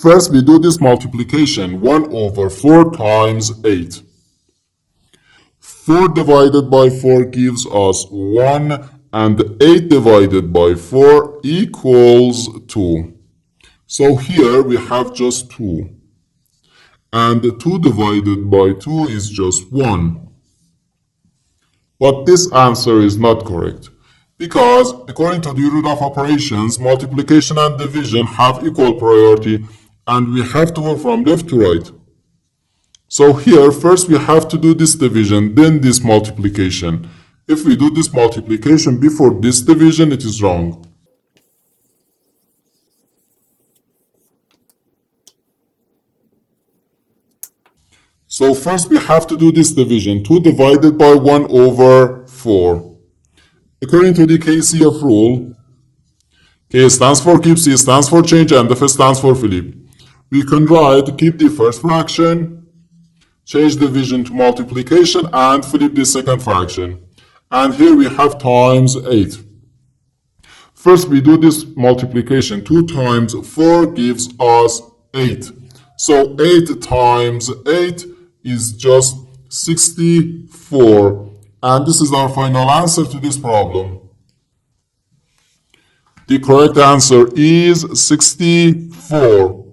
First, we do this multiplication. 1 over 4 times 8. 4 divided by 4 gives us 1, and 8 divided by 4 equals 2. So here we have just 2. And 2 divided by 2 is just 1. But this answer is not correct, because according to the rule of operations, multiplication and division have equal priority, and we have to work from left to right. So here, first we have to do this division, then this multiplication. If we do this multiplication before this division, it is wrong. So first we have to do this division. 2 divided by 1 over 4. According to the KCF rule, K stands for keep, C stands for change, and F stands for flip. We can write keep the first fraction, change division to multiplication, and flip the second fraction. And here we have times 8. First we do this multiplication. 2 times 4 gives us 8. So 8 times 8 is just 64. And this is our final answer to this problem. The correct answer is 64.